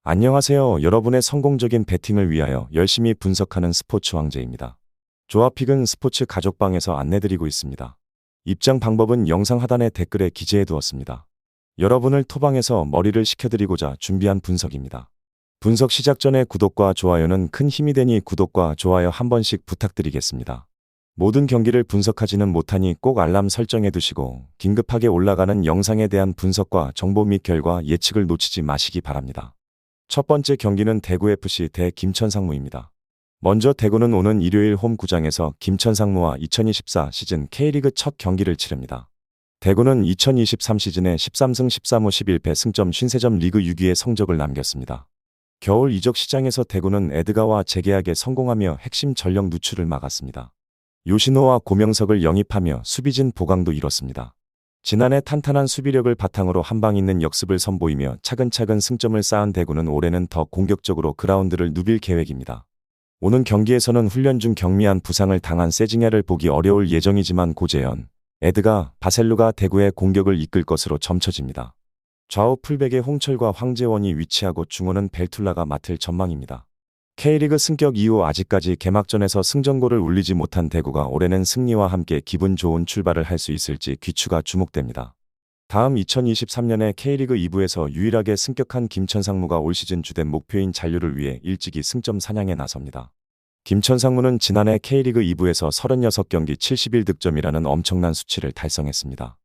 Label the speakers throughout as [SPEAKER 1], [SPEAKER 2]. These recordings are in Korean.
[SPEAKER 1] 안녕하세요. 여러분의 성공적인 배팅을 위하여 열심히 분석하는 스포츠 황제입니다. 조합픽은 스포츠 가족방에서 안내드리고 있습니다. 입장 방법은 영상 하단의 댓글에 기재해 두었습니다. 여러분을 토방에서 머리를 식혀드리고자 준비한 분석입니다. 분석 시작 전에 구독과 좋아요는 큰 힘이 되니 구독과 좋아요 한 번씩 부탁드리겠습니다. 모든 경기를 분석하지는 못하니 꼭 알람 설정해 두시고 긴급하게 올라가는 영상에 대한 분석과 정보 및 결과 예측을 놓치지 마시기 바랍니다. 첫 번째 경기는 대구FC 대 김천상무입니다. 먼저 대구는 오는 일요일 홈 구장에서 김천상무와 2024 시즌 K리그 첫 경기를 치릅니다. 대구는 2023 시즌에 13승 13무 11패 승점 53점 리그 6위의 성적을 남겼습니다. 겨울 이적 시장에서 대구는 에드가와 재계약에 성공하며 핵심 전력 누출을 막았습니다. 요시노와 고명석을 영입하며 수비진 보강도 이뤘습니다. 지난해 탄탄한 수비력을 바탕으로 한방 있는 역습을 선보이며 차근차근 승점을 쌓은 대구는 올해는 더 공격적으로 그라운드를 누빌 계획입니다. 오는 경기에서는 훈련 중 경미한 부상을 당한 세징야를 보기 어려울 예정이지만 고재현, 에드가, 바셀루가 대구의 공격을 이끌 것으로 점쳐집니다. 좌우 풀백에 홍철과 황재원이 위치하고 중원은 벨툴라가 맡을 전망입니다. K리그 승격 이후 아직까지 개막전에서 승전골을 울리지 못한 대구가 올해는 승리와 함께 기분 좋은 출발을 할 수 있을지 귀추가 주목됩니다. 다음 2023년에 K리그 2부에서 유일하게 승격한 김천상무가 올 시즌 주된 목표인 잔류를 위해 일찍이 승점 사냥에 나섭니다. 김천상무는 지난해 K리그 2부에서 36경기 71득점이라는 엄청난 수치를 달성했습니다.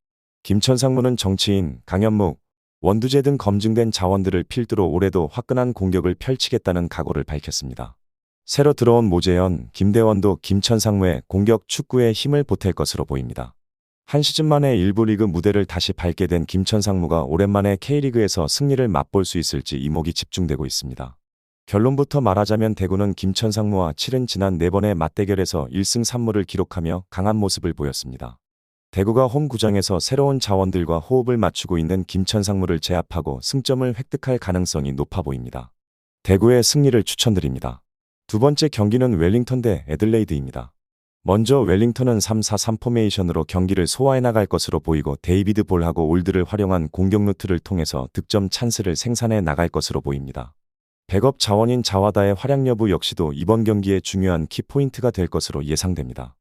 [SPEAKER 1] 김천상무는 정치인, 강현묵, 원두재 등 검증된 자원들을 필두로 올해도 화끈한 공격을 펼치겠다는 각오를 밝혔습니다. 새로 들어온 모재현, 김대원도 김천상무의 공격 축구에 힘을 보탤 것으로 보입니다. 한 시즌 만에 일부 리그 무대를 다시 밟게 된 김천상무가 오랜만에 K리그에서 승리를 맛볼 수 있을지 이목이 집중되고 있습니다. 결론부터 말하자면 대구는 김천상무와 치른 지난 4번의 맞대결에서 1승 3무를 기록하며 강한 모습을 보였습니다. 대구가 홈 구장에서 새로운 자원들과 호흡을 맞추고 있는 김천상무를 제압하고 승점을 획득할 가능성이 높아 보입니다. 대구의 승리를 추천드립니다. 두 번째 경기는 웰링턴 대 애들레이드입니다. 먼저 웰링턴은 3-4-3 포메이션으로 경기를 소화해 나갈 것으로 보이고 데이비드 볼하고 올드를 활용한 공격 루트를 통해서 득점 찬스를 생산해 나갈 것으로 보입니다. 백업 자원인 자와다의 활약 여부 역시도 이번 경기의 중요한 키포인트가 될 것으로 예상됩니다.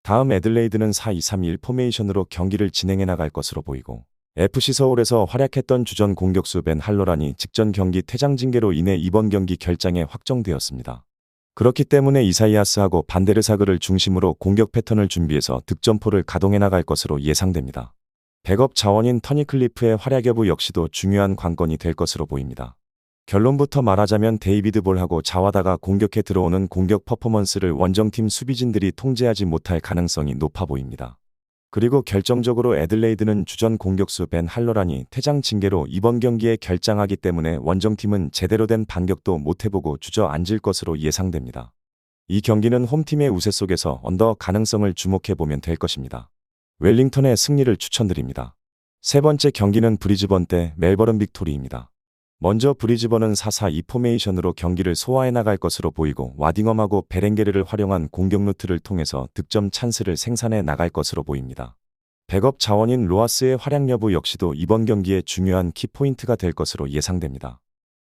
[SPEAKER 1] 다음 애들레이드는 4-2-3-1 포메이션으로 경기를 진행해 나갈 것으로 보이고 FC 서울에서 활약했던 주전 공격수 벤 할로란이 직전 경기 퇴장 징계로 인해 이번 경기 결장에 확정되었습니다. 그렇기 때문에 이사이아스하고 반데르사그를 중심으로 공격 패턴을 준비해서 득점포를 가동해 나갈 것으로 예상됩니다. 백업 자원인 터니 클리프의 활약 여부 역시도 중요한 관건이 될 것으로 보입니다. 결론부터 말하자면 데이비드 볼하고 자와다가 공격해 들어오는 공격 퍼포먼스를 원정팀 수비진들이 통제하지 못할 가능성이 높아 보입니다. 그리고 결정적으로 애들레이드는 주전 공격수 벤 할로란이 퇴장 징계로 이번 경기에 결장하기 때문에 원정팀은 제대로 된 반격도 못해보고 주저앉을 것으로 예상됩니다. 이 경기는 홈팀의 우세 속에서 언더 가능성을 주목해보면 될 것입니다. 웰링턴의 승리를 추천드립니다. 세 번째 경기는 브리즈번 대 멜버른 빅토리입니다. 먼저 브리즈번은 4-4-2 포메이션으로 경기를 소화해 나갈 것으로 보이고 와딩엄하고 베렌게르를 활용한 공격 루트를 통해서 득점 찬스를 생산해 나갈 것으로 보입니다. 백업 자원인 로하스의 활약 여부 역시도 이번 경기의 중요한 키포인트가 될 것으로 예상됩니다.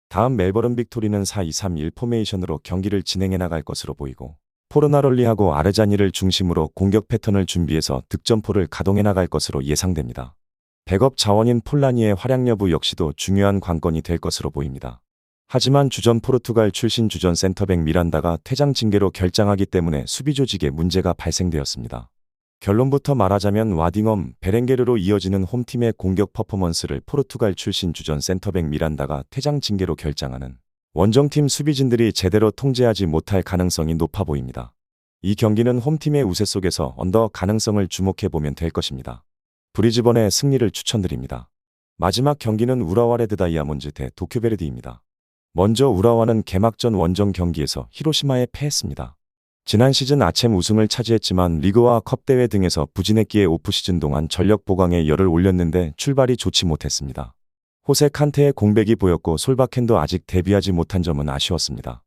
[SPEAKER 1] 다음 멜버른 빅토리는 4-2-3-1 포메이션으로 경기를 진행해 나갈 것으로 보이고 포르나롤리하고 아르자니를 중심으로 공격 패턴을 준비해서 득점포를 가동해 나갈 것으로 예상됩니다. 백업 자원인 폴라니의 활약 여부 역시도 중요한 관건이 될 것으로 보입니다. 하지만 주전 포르투갈 출신 주전 센터백 미란다가 퇴장 징계로 결장하기 때문에 수비 조직에 문제가 발생되었습니다. 결론부터 말하자면 와딩엄, 베렌게르로 이어지는 홈팀의 공격 퍼포먼스를 포르투갈 출신 주전 센터백 미란다가 퇴장 징계로 결장하는 원정팀 수비진들이 제대로 통제하지 못할 가능성이 높아 보입니다. 이 경기는 홈팀의 우세 속에서 언더 가능성을 주목해보면 될 것입니다. 브리즈번의 승리를 추천드립니다. 마지막 경기는 우라와 레드 다이아몬드 대 도쿄베르디입니다. 먼저 우라와는 개막전 원정 경기에서 히로시마에 패했습니다. 지난 시즌 아챔 우승을 차지했지만 리그와 컵대회 등에서 부진했기에 오프시즌 동안 전력 보강에 열을 올렸는데 출발이 좋지 못했습니다. 호세 칸테의 공백이 보였고 솔바켄도 아직 데뷔하지 못한 점은 아쉬웠습니다.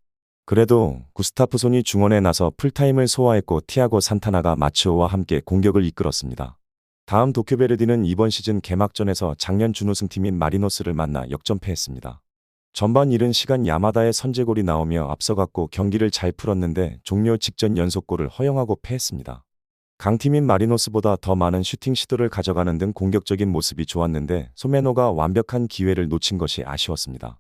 [SPEAKER 1] 그래도 구스타프손이 중원에 나서 풀타임을 소화했고 티아고 산타나가 마치오와 함께 공격을 이끌었습니다. 다음 도쿄베르디는 이번 시즌 개막전에서 작년 준우승팀인 마리노스를 만나 역전패했습니다. 전반 이른 시간 야마다의 선제골이 나오며 앞서갔고 경기를 잘 풀었는데 종료 직전 연속골을 허용하고 패했습니다. 강팀인 마리노스보다 더 많은 슈팅 시도를 가져가는 등 공격적인 모습이 좋았는데 소메노가 완벽한 기회를 놓친 것이 아쉬웠습니다.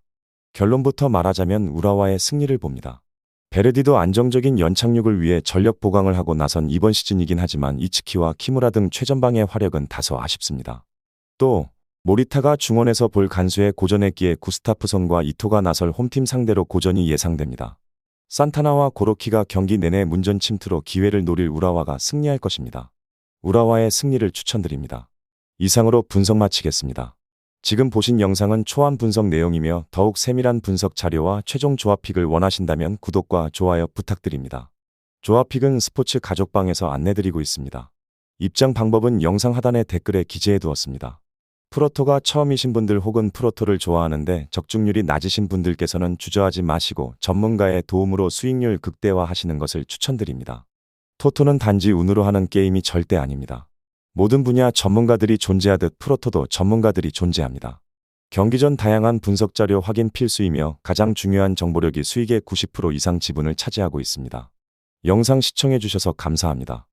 [SPEAKER 1] 결론부터 말하자면 우라와의 승리를 봅니다. 베르디도 안정적인 연착륙을 위해 전력 보강을 하고 나선 이번 시즌이긴 하지만 이츠키와 키무라 등 최전방의 화력은 다소 아쉽습니다. 또 모리타가 중원에서 볼 간수에 고전했기에 구스타프손과 이토가 나설 홈팀 상대로 고전이 예상됩니다. 산타나와 고로키가 경기 내내 문전 침투로 기회를 노릴 우라와가 승리할 것입니다. 우라와의 승리를 추천드립니다. 이상으로 분석 마치겠습니다. 지금 보신 영상은 초안 분석 내용이며 더욱 세밀한 분석 자료와 최종 조합픽을 원하신다면 구독과 좋아요 부탁드립니다. 조합픽은 스포츠 가족방에서 안내드리고 있습니다. 입장 방법은 영상 하단의 댓글에 기재해 두었습니다. 프로토가 처음이신 분들 혹은 프로토를 좋아하는데 적중률이 낮으신 분들께서는 주저하지 마시고 전문가의 도움으로 수익률 극대화하시는 것을 추천드립니다. 토토는 단지 운으로 하는 게임이 절대 아닙니다. 모든 분야 전문가들이 존재하듯 프로토도 전문가들이 존재합니다. 경기 전 다양한 분석 자료 확인 필수이며 가장 중요한 정보력이 수익의 90% 이상 지분을 차지하고 있습니다. 영상 시청해 주셔서 감사합니다.